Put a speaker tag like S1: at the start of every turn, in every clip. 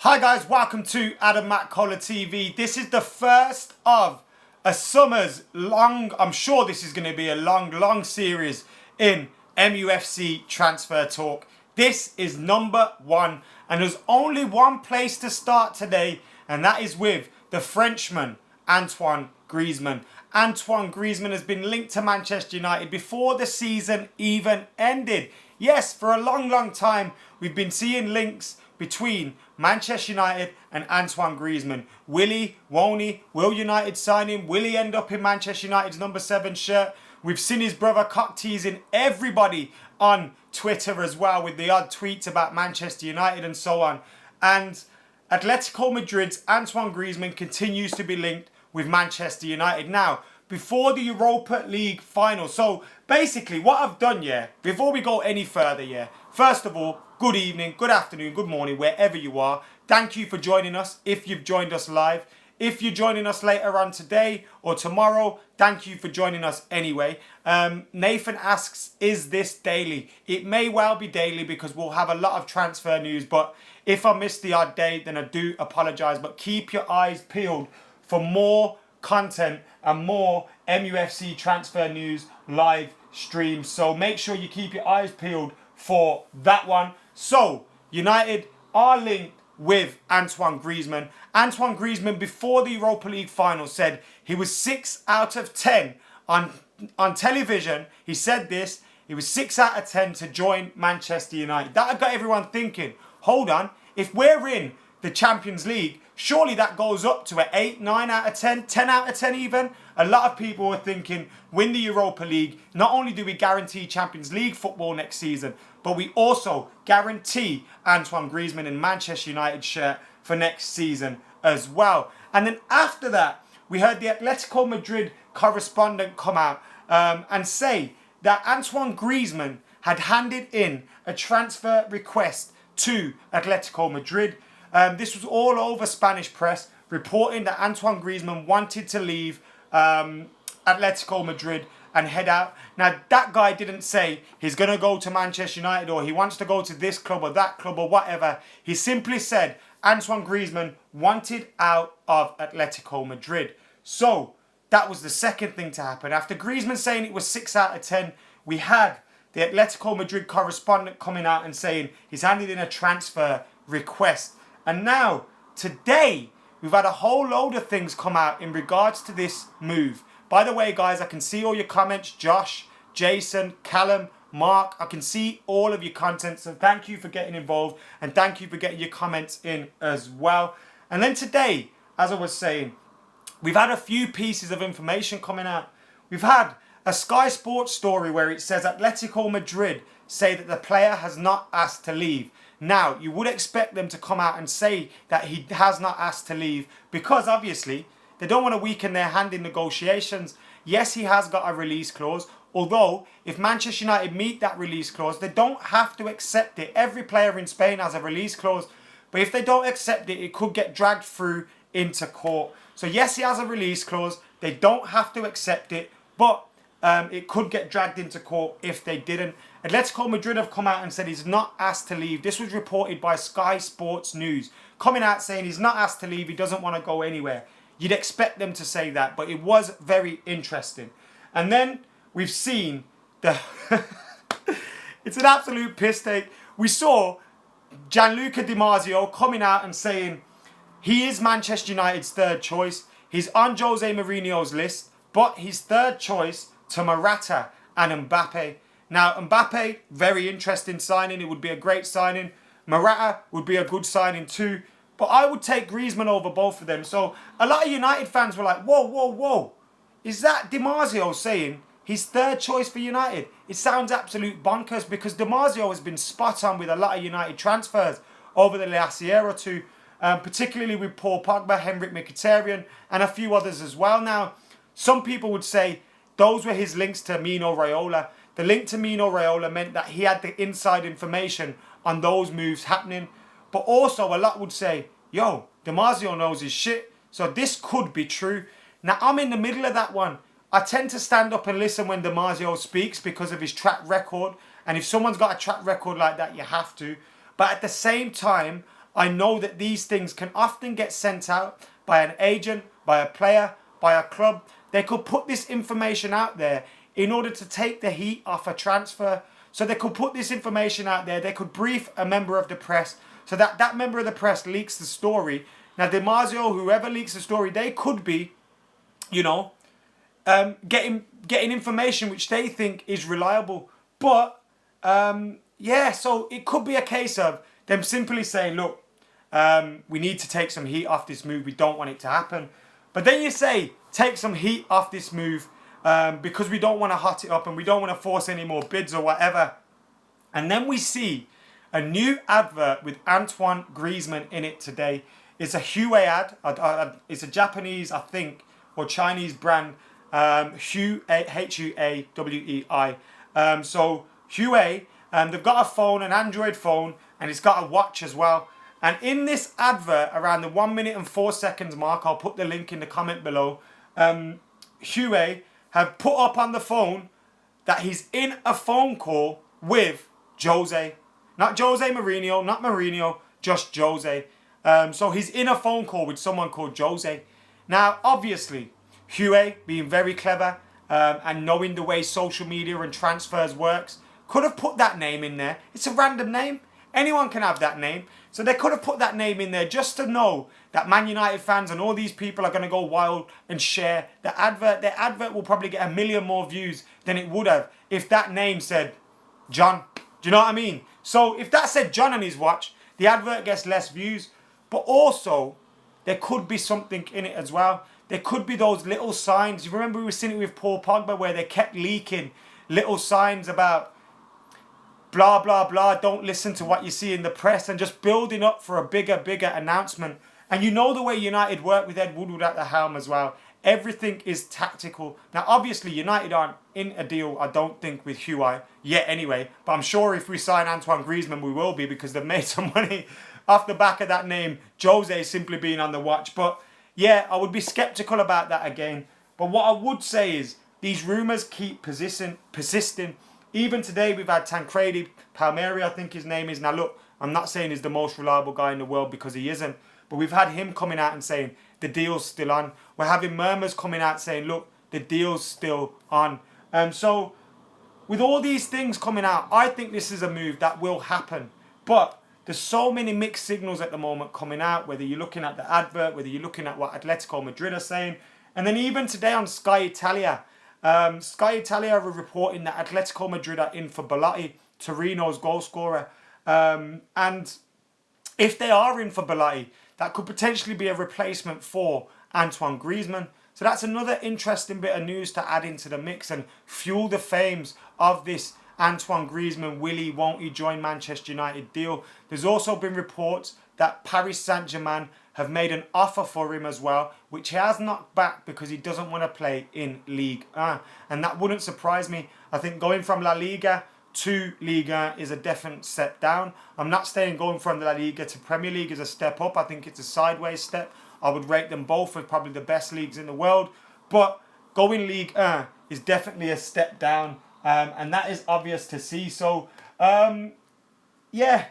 S1: Hi guys, welcome to McKola TV. This is the first of a summer's long, I'm sure this is going to be a long series in MUFC Transfer Talk. This is number one, and there's only one place to start today, and that is with the Frenchman, Antoine Griezmann. Antoine Griezmann has been linked to Manchester United before the season even ended. Yes, for a long time, we've been seeing links between Manchester United and Antoine Griezmann. Will he? Won't he? Will United sign him? Will he end up in Manchester United's number 7 shirt? We've seen his brother cock teasing everybody on Twitter as well with the odd tweets about Manchester United and so on. And Atletico Madrid's Antoine Griezmann continues to be linked with Manchester United. Now, before the Europa League final. So basically what I've done, before we go any further, first of all, good evening, good afternoon, good morning, wherever you are. Thank you for joining us if you've joined us live. If you're joining us later on today or tomorrow, thank you for joining us anyway. Nathan asks, is this daily? It may well be daily because we'll have a lot of transfer news, but if I miss the odd day, then I do apologise. But keep your eyes peeled for more content and more MUFC transfer news live streams. So make sure you keep your eyes peeled for that one. So, United are linked with Antoine Griezmann. Antoine Griezmann, before the Europa League final, said he was 6 out of 10 on television. He said this, he was 6 out of 10 to join Manchester United. That got everyone thinking, hold on, if we're in the Champions League, surely that goes up to an 8, 9 out of 10, 10 out of 10 even. A lot of people were thinking, win the Europa League. Not only do we guarantee Champions League football next season, but we also guarantee Antoine Griezmann in Manchester United shirt for next season as well. And then after that, we heard the Atletico Madrid correspondent come out and say that Antoine Griezmann had handed in a transfer request to Atletico Madrid. This was all over Spanish press, reporting that Antoine Griezmann wanted to leave Atletico Madrid and head out. Now, that guy didn't say he's going to go to Manchester United or he wants to go to this club or that club or whatever. He simply said Antoine Griezmann wanted out of Atletico Madrid. So, that was the second thing to happen. After Griezmann saying it was 6 out of 10, we had the Atletico Madrid correspondent coming out and saying he's handed in a transfer request. And now, today, we've had a whole load of things come out in regards to this move. By the way, guys, I can see all your comments. Josh, Jason, Callum, Mark, I can see all of your content. So thank you for getting involved and thank you for getting your comments in as well. And then today, as I was saying, we've had a few pieces of information coming out. We've had a Sky Sports story where it says Atletico Madrid say that the player has not asked to leave. Now, you would expect them to come out and say that he has not asked to leave because obviously they don't want to weaken their hand in negotiations. Yes, he has got a release clause, although if Manchester United meet that release clause, they don't have to accept it. Every player in Spain has a release clause, but if they don't accept it, it could get dragged through into court. So yes, he has a release clause. They don't have to accept it, but it could get dragged into court if they didn't. Atletico Madrid have come out and said he's not asked to leave. This was reported by Sky Sports News. Coming out saying he's not asked to leave, he doesn't want to go anywhere. You'd expect them to say that, but it was very interesting. And then we've seen the... it's an absolute piss take. We saw Gianluca Di Marzio coming out and saying he is Manchester United's third choice. He's on Jose Mourinho's list, but his third choice to Morata and Mbappe. Now, Mbappe, very interesting signing. It would be a great signing. Morata would be a good signing too. But I would take Griezmann over both of them. So a lot of United fans were like, whoa. Is that Di Marzio saying his third choice for United? It sounds absolute bonkers because Di Marzio has been spot on with a lot of United transfers over the last year or two. Particularly with Paul Pogba, Henrik Mkhitaryan and a few others as well. Now, some people would say those were his links to Mino Raiola. The link to Mino Raiola meant that he had the inside information on those moves happening. But also a lot would say, yo, Di Marzio knows his shit. So this could be true. Now I'm in the middle of that one. I tend to stand up and listen when Di Marzio speaks because of his track record. And if someone's got a track record like that, you have to. But at the same time, I know that these things can often get sent out by an agent, by a player, by a club. They could put this information out there in order to take the heat off a transfer. So they could put this information out there. They could brief a member of the press so that that member of the press leaks the story. Now, Marzio, whoever leaks the story, they could be, you know, getting information which they think is reliable. But, yeah, so it could be a case of them simply saying, look, we need to take some heat off this move. We don't want it to happen. But then you say, take some heat off this move because we don't want to hot it up and we don't want to force any more bids or whatever. And then we see a new advert with Antoine Griezmann in it today. It's a Huawei ad. It's a Japanese, I think, or Chinese brand. Huawei, Huawei. So Huawei, they've got a phone, an Android phone, and it's got a watch as well. And in this advert, around the 1 minute and 4 seconds mark, I'll put the link in the comment below, Huawei have put up on the phone that he's in a phone call with Jose. Not Jose Mourinho, not Mourinho, just Jose. So he's in a phone call with someone called Jose. Now, obviously, Huawei, being very clever and knowing the way social media and transfers works, could have put that name in there. It's a random name. Anyone can have that name. So they could have put that name in there just to know that Man United fans and all these people are going to go wild and share the advert. Their advert will probably get 1 million more views than it would have if that name said John. Do you know what I mean? So if that said John on his watch, the advert gets less views. But also, there could be something in it as well. There could be those little signs. You remember we were seeing it with Paul Pogba where they kept leaking little signs about blah, blah, blah. Don't listen to what you see in the press, and just building up for a bigger announcement. And you know the way United work with Ed Woodward at the helm as well. Everything is tactical. Now, obviously, United aren't in a deal, I don't think, with Huawei yet anyway. But I'm sure if we sign Antoine Griezmann, we will be, because they've made some money off the back of that name, Jose simply being on the watch. But yeah, I would be sceptical about that again. But what I would say is these rumours keep persisting. Even today, we've had Tancredi Palmieri, I think his name is. Now, look, I'm not saying he's the most reliable guy in the world, because he isn't. But we've had him coming out and saying the deal's still on. We're having murmurs coming out saying, look, the deal's still on. So with all these things coming out, I think this is a move that will happen. But there's so many mixed signals at the moment coming out, whether you're looking at the advert, whether you're looking at what Atletico Madrid are saying. And then even today on Sky Italia, Sky Italia are reporting that Atletico Madrid are in for Belotti, Torino's goal scorer. And if they are in for Belotti, that could potentially be a replacement for Antoine Griezmann. So that's another interesting bit of news to add into the mix and fuel the fames of this Antoine Griezmann, will he, won't he join Manchester United deal. There's also been reports that Paris Saint-Germain have made an offer for him as well, which he has knocked back because he doesn't want to play in Ligue 1. And that wouldn't surprise me. I think going from La Liga to Ligue 1 is a definite step down. I'm not saying going from La Liga to Premier League is a step up. I think it's a sideways step. I would rate them both as probably the best leagues in the world. But going Ligue 1 is definitely a step down. And that is obvious to see. So, yeah,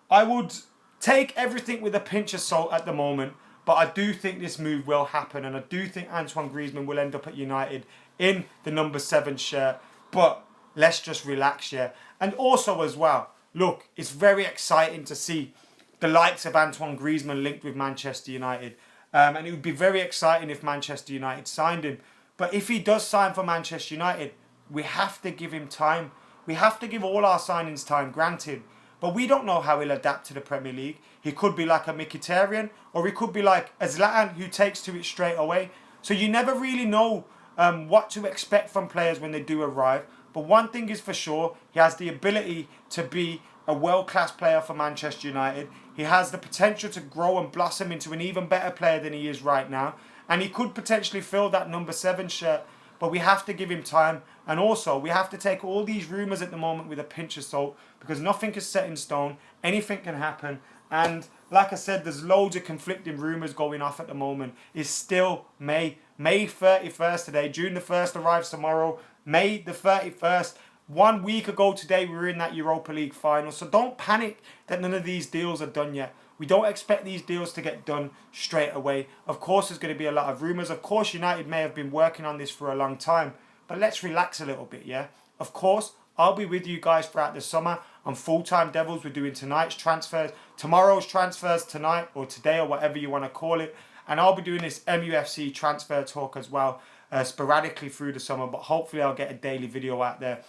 S1: I would take everything with a pinch of salt at the moment. But I do think this move will happen. And I do think Antoine Griezmann will end up at United in the number 7 shirt. But let's just relax, yeah. And also as well, look, it's very exciting to see the likes of Antoine Griezmann linked with Manchester United. And it would be very exciting if Manchester United signed him. But if he does sign for Manchester United, we have to give him time. We have to give all our signings time, granted. But we don't know how he'll adapt to the Premier League. He could be like a Mkhitaryan, or he could be like a Zlatan who takes to it straight away. So you never really know what to expect from players when they do arrive. But one thing is for sure, he has the ability to be a world-class player for Manchester United. He has the potential to grow and blossom into an even better player than he is right now. And he could potentially fill that number 7 shirt. But we have to give him time. And also, we have to take all these rumours at the moment with a pinch of salt, because nothing is set in stone. Anything can happen. And like I said, there's loads of conflicting rumours going off at the moment. It's still May 31st today. June the 1st arrives tomorrow. May the 31st. 1 week ago today, we were in that Europa League final. So don't panic that none of these deals are done yet. We don't expect these deals to get done straight away. Of course, there's going to be a lot of rumours. Of course, United may have been working on this for a long time. But let's relax a little bit, yeah? Of course, I'll be with you guys throughout the summer on Full-Time Devils. We're doing tonight's transfers, tomorrow's transfers tonight or today or whatever you want to call it. And I'll be doing this MUFC Transfer Talk as well sporadically through the summer. But hopefully I'll get a daily video out there.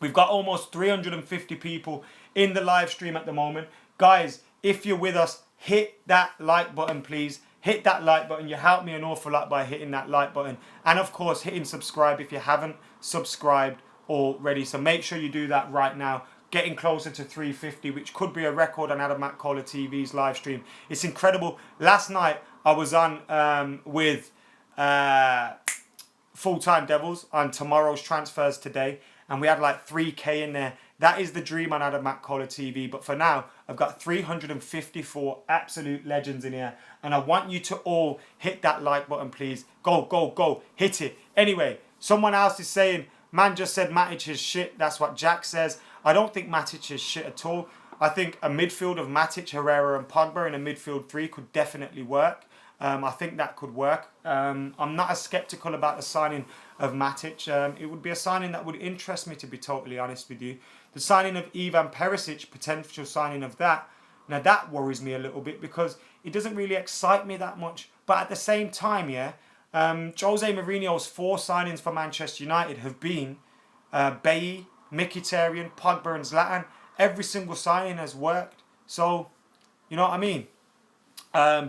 S1: We've got almost 350 people in the live stream at the moment. Guys, if you're with us, hit that like button, please. Hit that like button. You help me an awful lot by hitting that like button. And of course, hitting subscribe if you haven't subscribed already. So make sure you do that right now. Getting closer to 350, which could be a record on McKola TV's live stream. It's incredible. Last night, I was on with Full-Time Devils on tomorrow's transfers today. And we had like 3K in there. That is the dream on McKola TV. But for now, I've got 354 absolute legends in here. And I want you to all hit that like button, please. Go, go, go. Hit it. Anyway, someone else is saying, man just said Matic is shit. That's what Jack says. I don't think Matic is shit at all. I think a midfield of Matic, Herrera and Pogba in a midfield 3 could definitely work. I think that could work. I'm not as sceptical about the signing of Matic. It would be a signing that would interest me, to be totally honest with you. The signing of Ivan Perisic, potential signing of that, now that worries me a little bit because it doesn't really excite me that much. But at the same time, yeah, Jose Mourinho's 4 signings for Manchester United have been Bailly, Mkhitaryan, Pogba and Zlatan. Every single signing has worked. So, you know what I mean?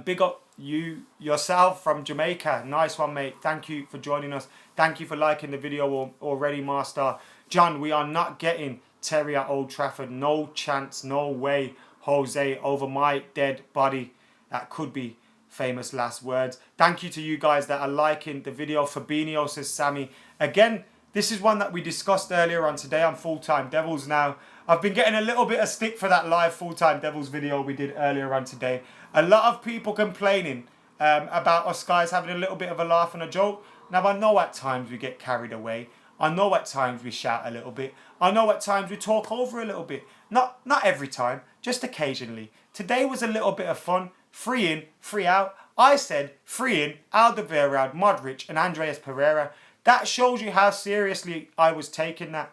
S1: Big up you yourself from Jamaica. Nice one, mate. Thank you for joining us. Thank you for liking the video already, Master. John, we are not getting Terry at Old Trafford. No chance, no way, Jose, over my dead body. That could be famous last words. Thank you to you guys that are liking the video. Fabinho, says Sammy. Again, this is one that we discussed earlier on today on Full-Time Devils. Now, I've been getting a little bit of stick for that live Full-Time Devils video we did earlier on today. A lot of people complaining about us guys having a little bit of a laugh and a joke. Now, I know at times we get carried away. I know at times we shout a little bit. I know at times we talk over a little bit. Not every time, just occasionally. Today was a little bit of fun. Free in, free out. I said free in Alderweireld, Modric and Andreas Pereira. That shows you how seriously I was taking that.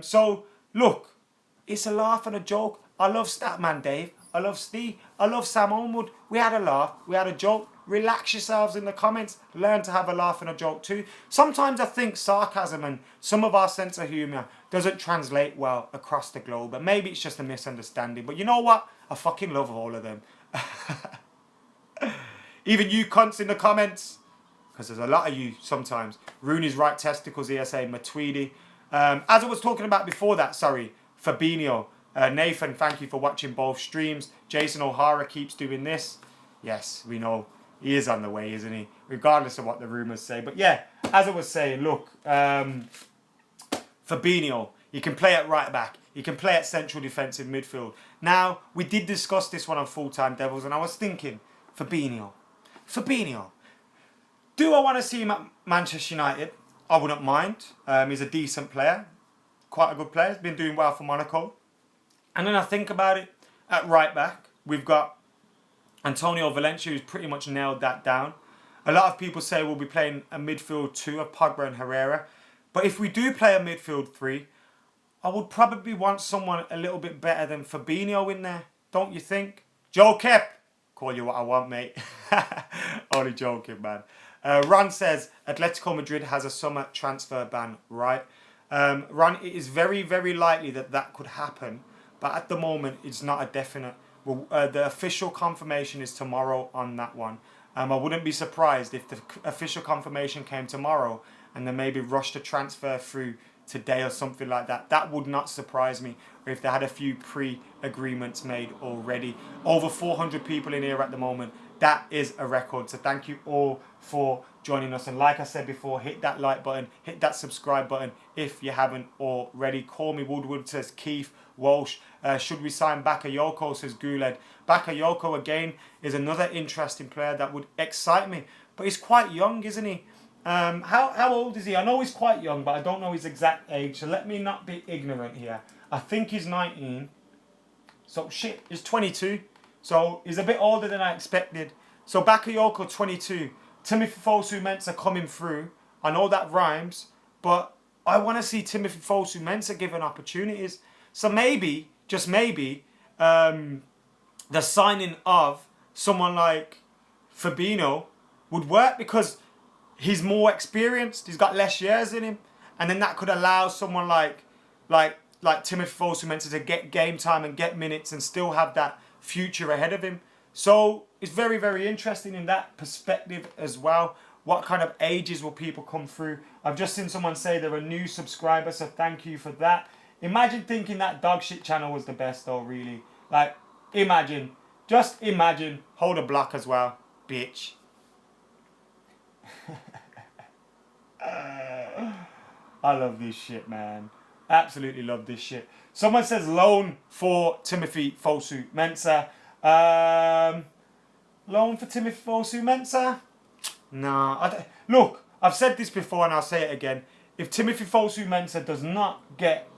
S1: So, look, it's a laugh and a joke. I love Statman Dave. I love Steve. I love Sam Olmwood. We had a laugh. We had a joke. Relax yourselves in the comments. Learn to have a laugh and a joke too. Sometimes I think sarcasm and some of our sense of humour doesn't translate well across the globe. But maybe it's just a misunderstanding. But you know what? I fucking love all of them. Even you cunts in the comments. Because there's a lot of you sometimes. Rooney's right testicles here saying Matuidi. As I was talking about before that, sorry, Fabinho. Nathan, thank you for watching both streams. Jason O'Hara keeps doing this. Yes, we know he is on the way, isn't he? Regardless of what the rumours say. But yeah, as I was saying, look, Fabinho, he can play at right back. He can play at central defensive midfield. Now, we did discuss this one on Full-Time Devils, and I was thinking, Fabinho, do I want to see him at Manchester United? I wouldn't mind. He's a decent player. Quite a good player. He's been doing well for Monaco. And then I think about it, at right back, we've got Antonio Valencia, who's pretty much nailed that down. A lot of people say we'll be playing a midfield 2 of Pogba and Herrera. But if we do play a midfield 3, I would probably want someone a little bit better than Fabinho in there. Don't you think? Joe Kep. Call you what I want, mate. Only joking, man. Ron says, Atletico Madrid has a summer transfer ban, right? Ron, it is very, very likely that could happen. But at the moment, it's not a definite. Well, the official confirmation is tomorrow on that one. I wouldn't be surprised if the official confirmation came tomorrow and then maybe rushed a transfer through today or something like that. That would not surprise me. Or if they had a few pre-agreements made already. Over 400 people in here at the moment. That is a record. So thank you all for joining us. And like I said before, hit that like button. Hit that subscribe button if you haven't already. Call me Woodward, says Keith Walsh. Should we sign Bakayoko, says Guled. Bakayoko, again, is another interesting player that would excite me. But he's quite young, isn't he? How old is he? I know he's quite young, but I don't know his exact age. So let me not be ignorant here. I think he's 19. So shit, he's 22. So he's a bit older than I expected. So Bakayoko 22. Timothy Fosu-Mensah coming through. I know that rhymes, but I want to see Timothy Fosu-Mensah given opportunities. So maybe, just maybe, the signing of someone like Fabinho would work because he's more experienced. He's got less years in him, and then that could allow someone like Timothy Fosu-Mensah to get game time and get minutes and still have that future ahead of him. So it's very, very interesting in that perspective as well. What kind of ages will people come through? I've just seen someone say they're a new subscriber, so thank you for that. Imagine thinking that dog shit channel was the best though, really. Like, imagine. Just imagine. Hold a block as well, bitch. I love this shit, man. Absolutely love this shit. Someone says loan for Timothy Fosu-Mensah. Loan for Timothy Fosu-Mensah? Nah. Look, I've said this before and I'll say it again. If Timothy Fosu-Mensah does not get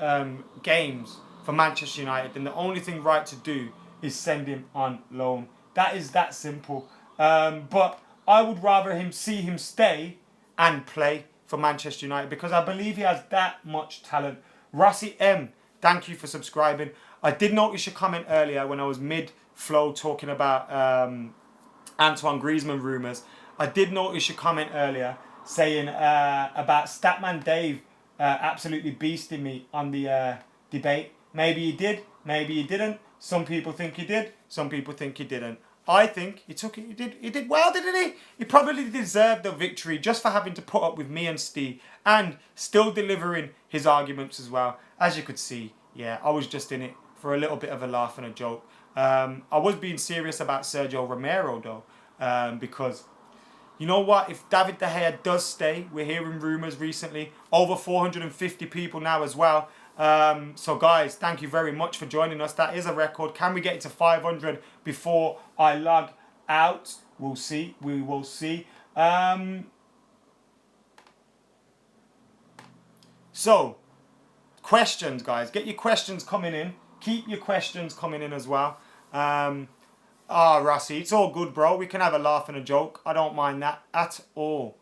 S1: games for Manchester United, then the only thing right to do is send him on loan. That is that simple. But I would rather see him stay and play for Manchester United because I believe he has that much talent. Rossi M, thank you for subscribing. I did notice your comment earlier when I was mid-flow talking about Antoine Griezmann rumours. I did notice your comment earlier saying about Statman Dave absolutely beasting me on the debate. Maybe he did, maybe he didn't. Some people think he did, some people think he didn't. I think he did well, didn't he? He probably deserved the victory just for having to put up with me and Steve and still delivering his arguments as well. As you could see, yeah, I was just in it for a little bit of a laugh and a joke. I was being serious about Sergio Romero though, because you know what? If David De Gea does stay, we're hearing rumours recently, over 450 people now as well. So guys, thank you very much for joining us. That is a record. Can we get it to 500 before I log out? We'll see. We will see. So, questions, guys. Get your questions coming in. Keep your questions coming in as well. Rossi, it's all good, bro. We can have a laugh and a joke. I don't mind that at all.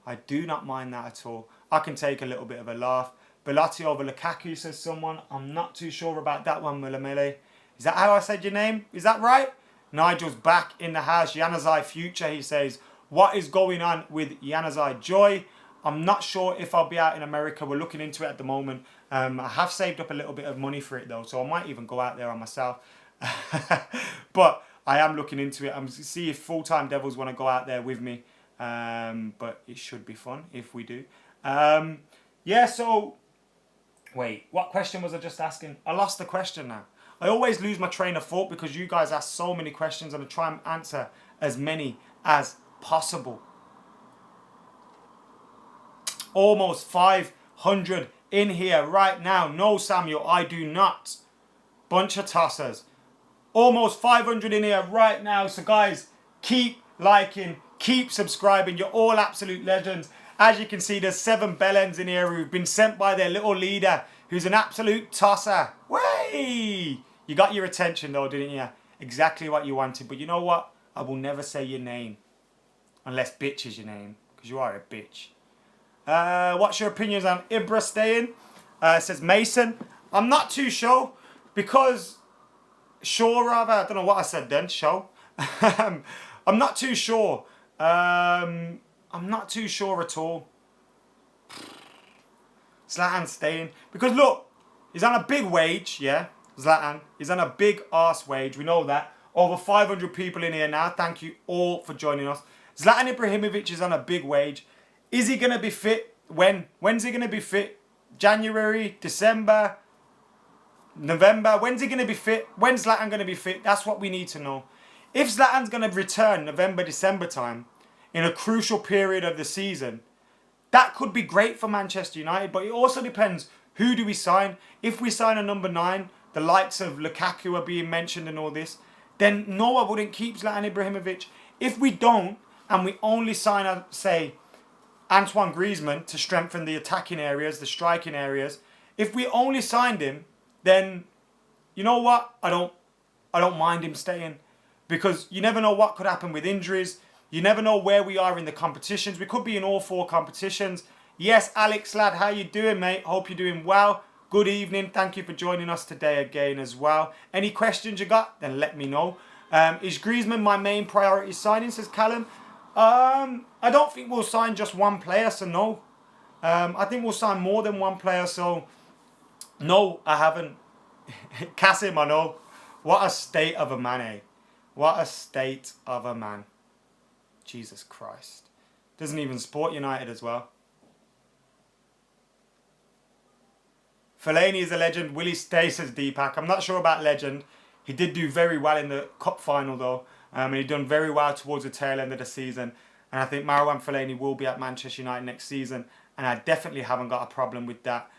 S1: I do not mind that at all. I can take a little bit of a laugh. Belotti over Lukaku, says someone. I'm not too sure about that one, Mulamele. Is that how I said your name? Is that right? Nigel's back in the house. Yanazai Future, he says. What is going on with Yanazai Joy? I'm not sure if I'll be out in America. We're looking into it at the moment. I have saved up a little bit of money for it, though, so I might even go out there on myself. But I am looking into it. I'm see if Full-Time Devils want to go out there with me. But it should be fun if we do. Yeah, so... Wait, what question was I just asking? I lost the question now. I always lose my train of thought because you guys ask so many questions and I try and answer as many as possible. Almost 500 in here right now. No, Samuel, I do not. Bunch of tossers. Almost 500 in here right now. So guys, keep liking, keep subscribing. You're all absolute legends. As you can see, there's 7 bellends in here who've been sent by their little leader, who's an absolute tosser. Way! You got your attention though, didn't you? Exactly what you wanted. But you know what? I will never say your name. Unless bitch is your name. Because you are a bitch. What's your opinions on Ibra staying? Says Mason. I'm not too sure. Because... Sure, rather. I don't know what I said then. Show. I'm not too sure. I'm not too sure at all. Zlatan staying. Because look, he's on a big wage, yeah? Zlatan. He's on a big arse wage. We know that. Over 500 people in here now. Thank you all for joining us. Zlatan Ibrahimovic is on a big wage. Is he going to be fit? When? When's he going to be fit? January? December? November? When's he going to be fit? When's Zlatan going to be fit? That's what we need to know. If Zlatan's going to return November, December time, in a crucial period of the season, that could be great for Manchester United, but it also depends who do we sign. If we sign a number 9, the likes of Lukaku are being mentioned and all this, then no, I wouldn't keep Zlatan Ibrahimovic. If we don't, and we only sign a, say, Antoine Griezmann to strengthen the attacking areas, the striking areas. If we only signed him, then you know what? I don't mind him staying, because you never know what could happen with injuries. You never know where we are in the competitions. We could be in all 4 competitions. Yes, Alex lad, how you doing, mate? Hope you're doing well. Good evening. Thank you for joining us today again as well. Any questions you got? Then let me know. Is Griezmann my main priority signing, says Callum? I don't think we'll sign just one player, so no. I think we'll sign more than one player, so no, I haven't. Kasim, I know. What a state of a man, eh? What a state of a man. Jesus Christ. Doesn't even support United as well. Fellaini is a legend. Will he stay, says Deepak. I'm not sure about legend. He did do very well in the cup final though. And he done very well towards the tail end of the season. And I think Marouane Fellaini will be at Manchester United next season. And I definitely haven't got a problem with that.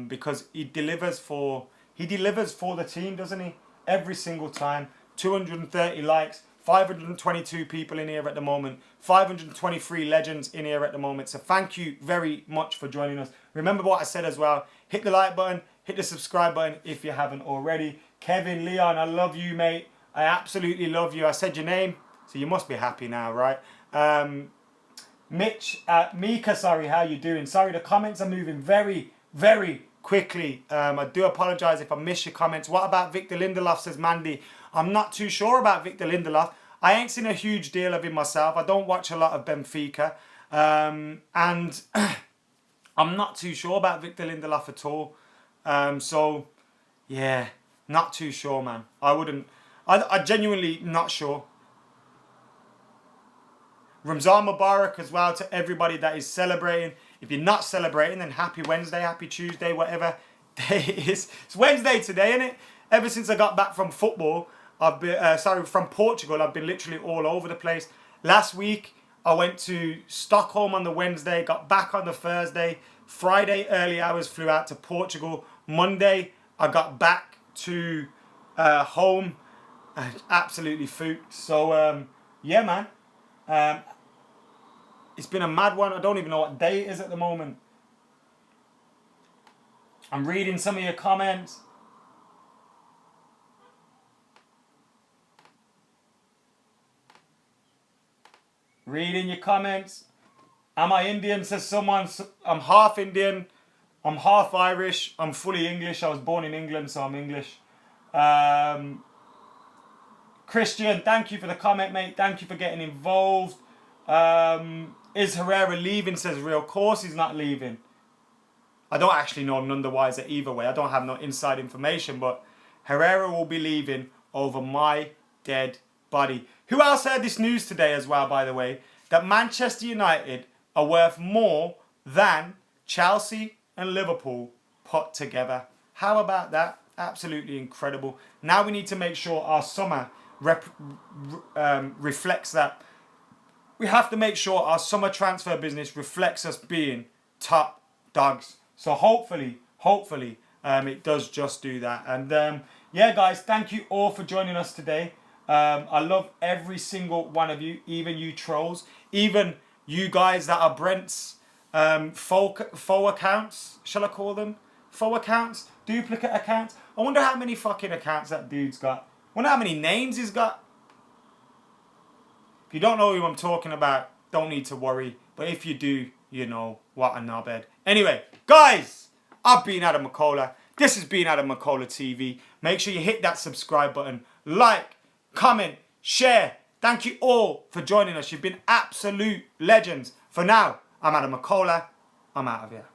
S1: Because he delivers for the team, doesn't he? Every single time. 230 likes. 522 people in here at the moment. 523 legends in here at the moment. So thank you very much for joining us. Remember what I said as well. Hit the like button. Hit the subscribe button if you haven't already. Kevin, Leon, I love you, mate. I absolutely love you. I said your name, so you must be happy now, right? Mika, sorry, how you doing? Sorry, the comments are moving very, very quickly. I do apologise if I miss your comments. What about Victor Lindelof, says Mandy. I'm not too sure about Victor Lindelof. I ain't seen a huge deal of him myself. I don't watch a lot of Benfica. And I'm not too sure about Victor Lindelof at all. So, yeah, not too sure, man. I genuinely not sure. Ramzan Mubarak as well to everybody that is celebrating. If you're not celebrating, then happy Wednesday, happy Tuesday, whatever day it is. It's Wednesday today, isn't it? Ever since I got back from football, from Portugal, I've been literally all over the place. Last week, I went to Stockholm on the Wednesday, got back on the Thursday. Friday, early hours, flew out to Portugal. Monday, I got back to home. Absolutely food. So, yeah, man. It's been a mad one. I don't even know what day it is at the moment. I'm reading some of your comments. Reading your comments. Am I Indian, says someone. I'm half Indian. I'm half Irish. I'm fully English. I was born in England, so I'm English. Christian, thank you for the comment, mate. Thank you for getting involved. Is Herrera leaving, says Real. Of course he's not leaving. I don't actually know none the wiser either way. I don't have no inside information, but Herrera will be leaving over my dead body. Who else heard this news today as well, by the way? That Manchester United are worth more than Chelsea and Liverpool put together. How about that? Absolutely incredible. Now we need to make sure our summer reflects that. We have to make sure our summer transfer business reflects us being top dogs. So hopefully, it does just do that. And yeah, guys, thank you all for joining us today. I love every single one of you, even you trolls, even you guys that are Brent's faux accounts, shall I call them? Faux accounts? Duplicate accounts? I wonder how many fucking accounts that dude's got. I wonder how many names he's got. If you don't know who I'm talking about, don't need to worry. But if you do, you know what a knobhead. Anyway, guys, I've been Adam McKola. This has been Adam McKola TV. Make sure you hit that subscribe button. Like, comment, share. Thank you all for joining us. You've been absolute legends. For now, I'm Adam McKola. I'm out of here.